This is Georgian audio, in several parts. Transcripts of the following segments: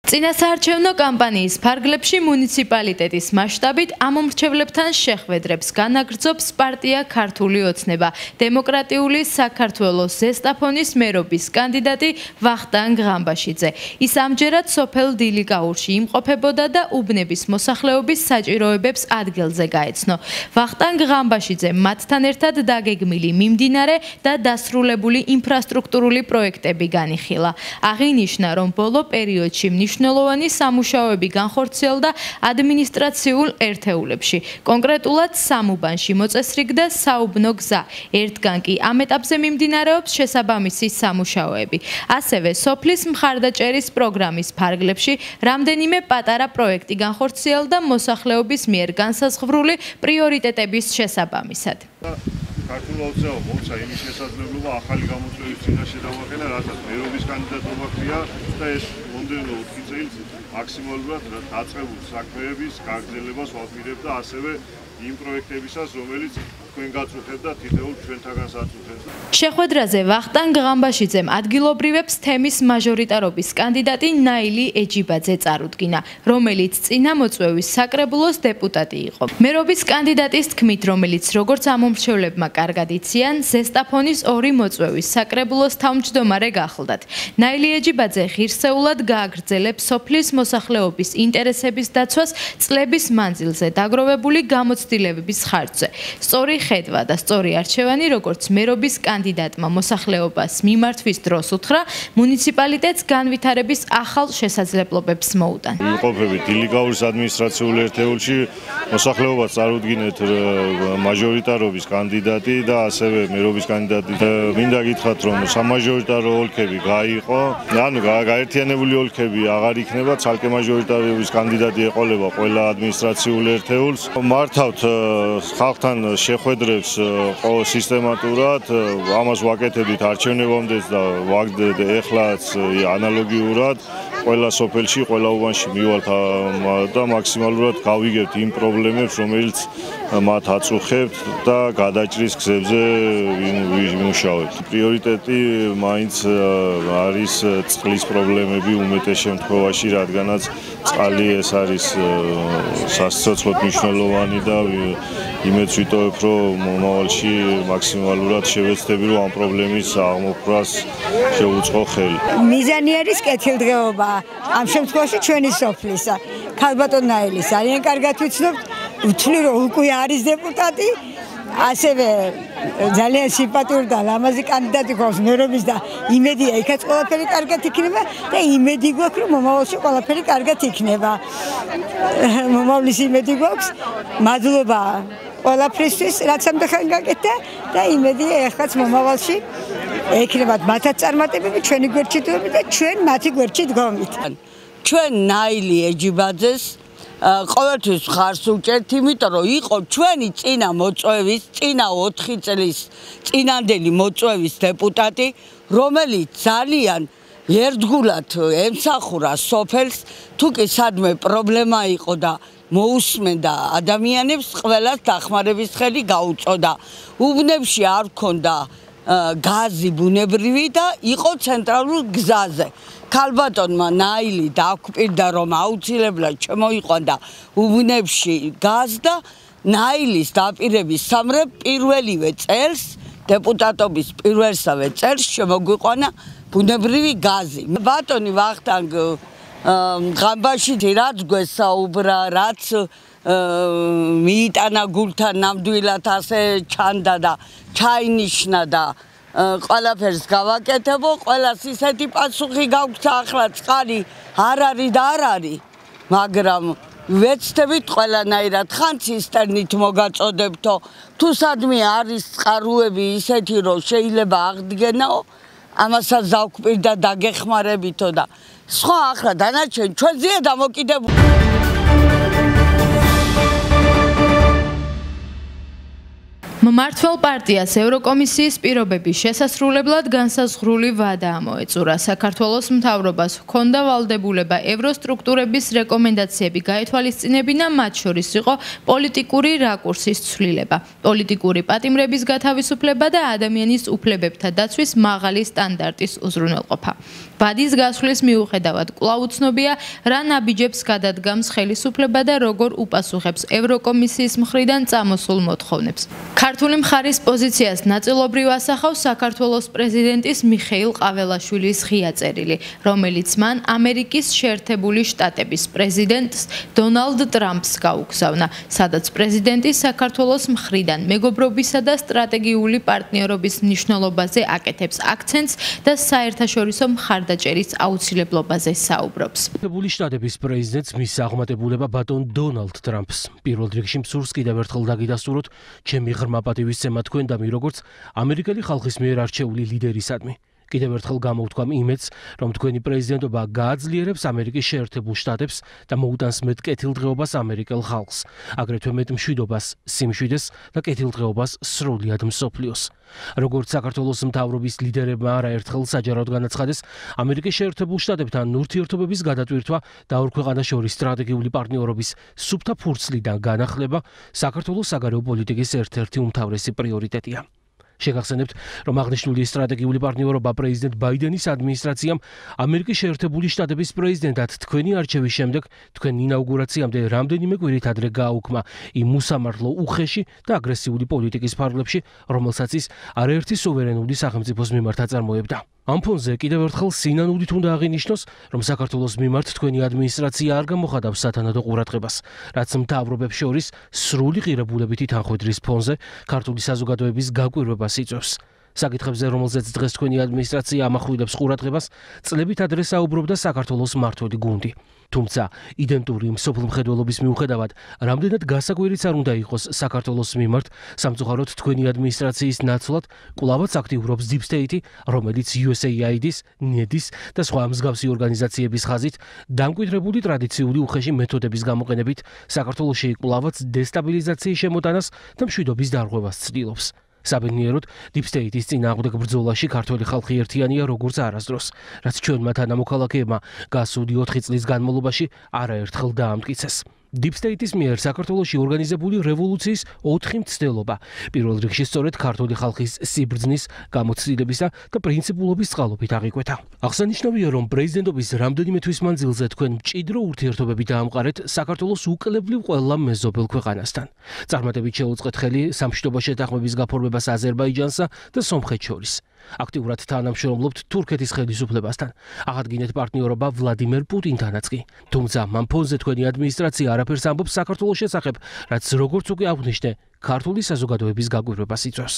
წინასაარჩევნო კამპანიის ფარგლებში მუნიციპალიტეტის მასშტაბით ამომრჩევლებთან შეხვედრებს განაგრძობს პარტია ქართული ოცნება. დემოკრატიული საქართველოს ზესტაფონის მერობის კანდიდატი ვახტანგ ღამბაშიძე. ის ამჯერად სოფელ დილიკაურში იმყოფებოდა და უბნების მოსახლეობის საჭიროებებს ადგილზე გაეცნო. ვახტანგ ღამბაშიძე მათთან ერთად დაგეგმილი მიმდინარე და დასრულებული ინფრასტრუქტურული პროექტები განიხილა. აღინიშნა, რომ ბოლო პერიოდში მნიშვნელოვანი სამუშაოები განხორციელდა ადმინისტრაციულ ერთეულებში. კონკრეტულად სამუბანში მოწესრიგდა საუბნო გზა. ერთგან კი ამ ეტაპზე მიმდინარეობს შესაბამისი სამუშაოები. ასევე სოფლის მხარდაჭერის პროგრამის ფარგლებში რამდენიმე პატარა პროექტი განხორციელდა მოსახლეობის მიერ განსაზღვრული პრიორიტეტების შესაბამისად. ქართულ ოცნებამ მოუწა იმის შესაძლებლობა ახალი გამოწვევის წინაშე დავაყენა, რასაც მერობის კანდიდატობა ჰქონია და ეს მომდევნო 4 წელს მაქსიმალურად დაწყებულ საქმეების გაგრძელებას ვაპირებდა ასევე იმ პროექტებისას, რომელიც თქვენ გაწუხებთ და თითოეულ ჩვენთაგანს აწუხებთ. შეხვედრაზე ვახტანგ ღამბაშიძემ ადგილობრივებს თემის მაჟორიტარობის კანდიდატი ნაილი ეჯიბაძე წარუდგინა, რომელიც წინა მოწვევის საკრებულოს დეპუტატი იყო. მერობის კანდიდატის თქმით, რომელიც როგორც ამომრჩევლებმა კარგად იციან, ზესტაფონის 2 მოწვევის საკრებულოს თავმჯდომარე გახლდათ. ნაილი ეჯიბაძე ღირსეულად გააგრძელებს სოფლის მოსახლეობის ინტერესების დაცვას წლების მანძილზე დაგროვებული გამოცდილებების ხარჯზე. სწორი ხედვა და სწორი არჩევანი, როგორც მერობის კანდიდატმა მოსახლეობას მიმართვის დროს უთხრა, მუნიციპალიტეტს განვითარების ახალ შესაძლებლობებს მოუტანა. ვიმყოფებით დილიკაურის ადმინისტრაციულ ერთეულში, მოსახლეობას წარუდგინეთ მაჟორიტარობის კანდიდატი და ასევე მერობის კანდიდატი. მინდა გითხრათ, რომ სამაჟორიტარო ოლქები გაიყო, ანუ გაერთიანებული ოლქები აღარ იქნება, ცალკე მაჟორიტარობის კანდიდატი ეყოლება ყველა ადმინისტრაციულ ერთეულს. მართავთ ხალხთან შეხვედრებს სისტემატურად, ამას ვაკეთებდით არჩევნებამდეც და ვაგდეთ ეხლაც ანალოგიურად. ყველა სოფელში, ყველა უბანში მივალთ და მაქსიმალურად გავიგებთ იმ პრობლემებს, რომელიც მათ აწუხებთ და გადაჭრის გზებზე ვიმუშავებთ. პრიორიტეტი მაინც არის წყლის პრობლემები უმეტეს შემთხვევაში, რადგანაც წყალი ეს არის სასიცოცხლოდ მნიშვნელოვანი და იმედს ვიტოვებ, რომ მომავალში მაქსიმალურად შევეცდები, რომ ამ პრობლემის აღმოფხვრას შევუწყო ხელი. მიზანი არის კეთილდღეობა. ამ შემთხვევაში ჩვენი სოფლისა. ქალბატონ ნაილის ძალიან კარგად ვიცნობთ, ვთვლი რომ უკვე არის დეპუტატი, ასევე ძალიან სიმპათიური და ლამაზი კანდიდატი გვაქვს მერობის და იმედია იქაც ყველაფერი კარგად იქნება და იმედი გვაქვს რომ მომავალში ყველაფერი კარგად იქნება. მომავლის იმედი გვაქვს. მადლობა ყველაფრისთვის, რაც ამდღარ გაკეთდა და იმედია ეხლაც მომავალში ექნებათ მათაც წარმატებები, ჩვენი გვერდში დგომით და ჩვენ მათი გვერდში დგომით. ჩვენ ნაილი ეჯიბაძეს ყოველთვის ხარს უჭერთ, იმიტომ რომ იყო ჩვენი წინა მოწვევის, წინა 4 წლის წინანდელი მოწვევის დეპუტატი, რომელიც ძალიან ერთგულად ემსახურა სოფელს, თუ კი სადმე პრობლემა იყო და მოусმენდა ადამიანებს, ყველას დახმარების ხელი გაუწოდა. უბნებში არ ჰქონდა გაზი ბუნებრივი და იყო ცენტრალურ გზაზე. ქალბატონმა ნაილი დაგვპირდა, რომ აუცილებლად შემოიყვანდა უბნებში გაზ და ნაილის დაპირების სამრე პირველივე წელს, დეპუტატობის პირველსავე წელს შემოგვიყვანა ბუნებრივი გაზი. ბატონი ვახტანგ ღამბაშიძე რაც გვესაუბრა, რაც მიიტანა გულთან ნამდვილად ასე ჩანდა და ჩაინიშნა და ყველაფერს გავაკეთებო, ყველას ისეთი პასუხი გაგვთ, ახლა წყალი არ არის და არ არის, მაგრამ ვეცდებით ყველანაირად ხან ცისტერნით მოგაწოდებთო, თუ სადმე არის წყაროები ისეთი, რომ შეიძლება აღდგენაო, ამასაც დავგვპირდა დაგეხმარებითო და სხვა ახლა დანარჩენი ჩვენზეა დამოკიდებული. მმართველ პარტიას ევროკომისიის პირობების შესასრულებლად განსაზღვრული ვადა ამოეწურა. საქართველოს მთავრობას ჰქონდა ვალდებულება ევროსტრუქტურების რეკომენდაციები გაეთვალისწინებინა, მათ შორის იყო პოლიტიკური რაკურსის ცვლილება, პოლიტიკური პატიმრების გათავისუფლება და ადამიანის უფლებებთა დაცვის მაღალი სტანდარტის უზრუნველყოფა. ბადის გასვლის მიუხედავად კვლავ უცნობია, რა ნაბიჯებს გადადგამს ხელისუფლება და როგორ უპასუხებს ევროკომისიის მხრიდან წამოსულ მოთხოვნებს. ქართული მხარის პოზიციას ნაწილობრივ ასახავს საქართველოს პრეზიდენტის მიხეილ ყაველაშვილის ღია წერილი, რომელიც მან ამერიკის შეერთებული შტატების პრეზიდენტს დონალდ ტრამპს გაუგზავნა, სადაც პრეზიდენტი საქართველოს მხრიდან მეგობრობისა და სტრატეგიული პარტნიორობის მნიშვნელობაზე აკეთებს აქცენტს და საერთაშორისო მხარდაჭერის აუცილებლობაზე საუბრობს. შეერთებული შტატების პრეზიდენტს მის აღმატებულება ბატონ დონალდ ტრამპს პირველ რიგში მსურს კიდევ ერთხელ დაგიდასტუროთ ჩემი ღრმა პატივისცემა თქვენდამი როგორც ამერიკელი ხალხის მიერ არჩეული ლიდერისადმი. კიდევ ერთხელ გამოვთქვამ იმედს, რომ თქვენი პრეზიდენტობა გააძლიერებს ამერიკის შეერთებულ შტატებს და მოუტანს მეტ კეთილდღეობას ამერიკელ ხალხს, აგრეთვე მეტ მშვიდობას, სიმშვიდეს და კეთილდღეობას სრულად მსოფლიოს. როგორც საქართველოს მთავრობის ლიდერებმა არაერთხელ საჯაროდ განაცხადეს, ამერიკის შეერთებულ შტატებთან ურთიერთობების გადატვირთვა და ორ ქვეყანას შორის სტრატეგიული პარტნიორობის სუფთა ფურცლიდან განახლება საქართველოს საგარეო პოლიტიკის ერთ-ერთი უმთავრესი პრიორიტეტია. შეგახსენებთ, რომ აღნიშნული სტრატეგიული პარტნიორობა პრეზიდენტ ბაიდენის ადმინისტრაციამ ამერიკის შეერთებული შტატების პრეზიდენტად თქვენი არჩევის შემდეგ თქვენ ინაუგურაციამდე რამდენიმე კვირით ადრე გააუქმა იმ უსამართლო, უხეში და აგრესიული პოლიტიკის ფარგლებში, რომელსაც ის არაერთი სუვერენული სახელმწიფოს მიმართ აწარმოებდა. ამ ფონზე კიდევ ერთხელ სინანულით უნდა აღინიშნოს, რომ საქართველოს მიმართ თქვენი ადმინისტრაცია არ გამოხატავს სათანადო ყურადღებას, რაც მთავრობებს შორის სრული ღირებულებითი თანხმედრის ფონზე ქართული საზოგადოების გაკვირვებას იწვევს. საკითხებზე, რომელზეც დღეს თქვენი ადმინისტრაცია ამახვილებს ყურადღებას, წლებით ადრე საუბრობდა საქართველოს მმართველი გუნდი. თუმცა, იდენტური მსოფლმხედველობის მიუხედავად, რამდენად გასაკვირიც არ უნდა იყოს საქართველოს მიმართ, სამწუხაროდ თქვენი ადმინისტრაციის ნაცვლად კვლავაც აქტიურობს Deep State, რომელიც USAID-ის, NED-ის და სხვა მსგავსი ორგანიზაციების ხაზით დამკვიდრებული ტრადიციული უხეში მეთოდების გამოყენებით საქართველოში კვლავაც დესტაბილიზაციის შემოტანას და მშვიდობის დარღვევას ცდილობს. საბედნიეროდ, Deep State-ის წინააღმდეგ ბრძოლაში ქართველი ხალხი ერთიანია როგორც არასდროს, რაც ჩვენმა თანამოქალაქეებმა გასული 4 წლის განმავლობაში არაერთხელ დაამტკიცეს. Deep State-ის მიერ საქართველოში ორგანიზებული რევოლუციის 4 მცდელობა, პირველ რიგში სწორედ ქართული ხალხის სიბრძნის, გამოცდილებისა და პრინციპულობის წყალობით აღიკვეთა. აღსანიშნავია, რომ პრეზიდენტობის რამდენიმე თვის მანძილზე თქვენ მჭიდრო ურთიერთობები დაამყარეთ საქართველოს უკლებლივ ყველა მეზობელ ქვეყანასთან. წარმატებით შეუწყეთ ხელი სამშვიდობო შეთანხმების გაფორმებას აზერბაიჯანსა და სომხეთს შორის. აქტიურად თანამშრომლობთ თურქეთის ხელისუფლებასთან. აღადგინეთ პარტნიორობა ვლადიმერ პუტინთანაც კი. თუმცა, ამ ფონზე თქვენი ადმინისტრაცია არაფერს ამბობს საქართველოს შესახებ, რაც როგორც უკვე აღნიშნე, ქართული საზოგადოების გაკვირვებას იწვევს.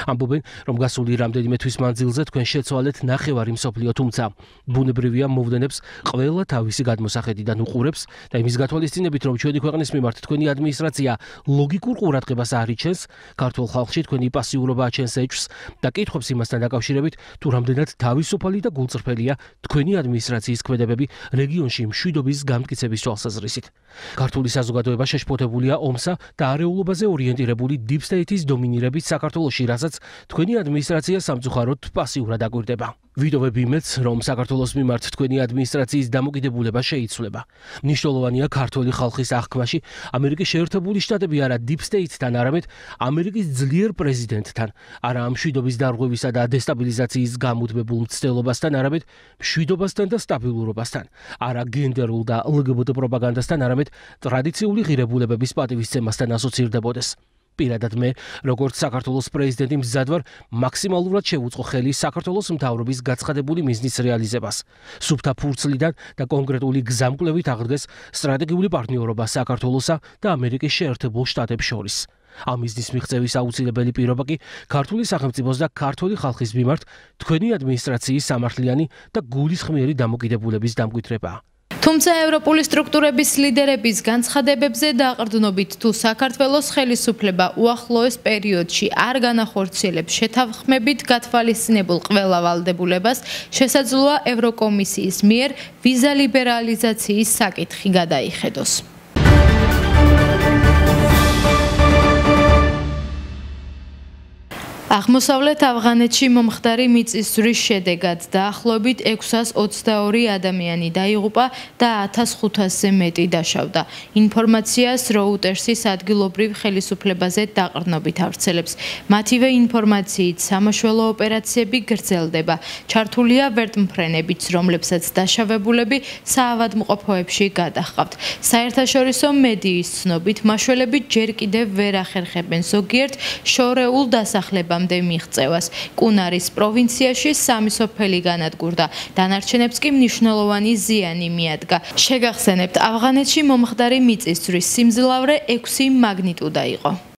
ამბობენ, რომ გასული რამდენიმე თვის მანძილზე თქვენ შეცვალეთ ნახევარი მსოფლიო, თუმცა ბუნებრივია მოვლენებს ყველა თავისი გადმოსახედიდან უყურებს და იმის გათვალისწინებით, რომ ჩვენი ქვეყნის მიმართ თქვენი ადმინისტრაცია ლოგიკურ ყურადღებას არ იჩენს, ქართულ ხალხში თქვენი პასიურობა აჩენს ეჭვს და კითხვებს იმასთან დაკავშირებით, თუ რამდენად თავისუფალი და გულწრფელია თქვენი ადმინისტრაციის ქმედებები რეგიონში მშვიდობის გამტკიცების თვალსაზრისით. ქართული საზოგადოება შეშფოთებულია ომსა და არეულობაზე ორიენტირებული Deep State-ის დომინირებით საქართველოში, რასაც თქვენი ადმინისტრაცია სამწუხაროდ პასიურად აკვირდება. ვიდოვებ იმედს, რომ საქართველოს მიმართ თქვენი ადმინისტრაციის დამოკიდებულება შეიცვლება. მნიშვნელოვანია ქართული ხალხის აღქმაში ამერიკის შეერთებული შტატები არა Deep State-თან, არამედ ამერიკის ძლიერ პრეზიდენტთან, არა მშვიდობის დარღვევისა და დესტაბილიზაციის გამუდმებულ მცდელობასთან, არამედ მშვიდობასთან და სტაბილურობასთან, არა გენდერულ და LGBT პროპაგანდასთან, არამედ ტრადიციული ღირებულებების პატივისცემასთან ასოცირდებოდეს. პირადად მე, როგორც საქართველოს პრეზიდენტი მზად ვარ მაქსიმალურად შევუწყო ხელი საქართველოს მთავრობის გაცხადებული მიზნის რეალიზებას. სუფთა ფურცლიდან და კონკრეტული გზამკვლევით აღდგეს სტრატეგიული პარტნიორობა საქართველოსა და ამერიკის შეერთებულ შტატებს შორის. ამ მიზნის მიღწევის აუცილებელი პირობა კი ქართული სახელმწიფოს და ქართული ხალხის მიმართ თქვენი ადმინისტრაციის სამართლიანი და გულისხმიერი დამოკიდებულების დამკვიდრებაა. თუმცა ევროპული სტრუქტურების ლიდერების განცხადებებზე დაყრდნობით თუ საქართველოს ხელისუფლება უახლოეს პერიოდში არ განახორციელებს შეთანხმებით გათვალისწინებულ ყველა ვალდებულებას, შესაძლოა ევროკომისიის მიერ ვიზა ლიბერალიზაციის საკითხი გადაიხედოს. აღმოსავლეთ ავღანეთში მომხდარი მიწისძვრის შედეგად დაახლოებით 622 ადამიანი დაიღუპა და 1500-ზე მეტი დაშავდა. ინფორმაციას Reuters-ის ადგილობრივ ხელისუფლებაზე დაყრდნობით ავრცელებს. მათივე ინფორმაციით სამაშველო ოპერაციები გრძელდება. ჩართულია ვერტმფრენებიც, რომლებსაც დაშავებულები საავადმყოფოებში გადაჰყავთ. საერთაშორისო მედიის ცნობით, მაშველები ჯერ კიდევ ვერ ახერხებენ ზოგიერთ შორეულ დასახლებამდე მიღწევას. კუნარის პროვინციაში 3 სოფელი განადგურდა. დანარჩენებს კი მნიშვნელოვანი ზიანი მიადგა. შეგახსენებთ, ავღანეთში მომხდარი მიწისძვრის სიმძლავრე 6 მაგნიტუდა იყო.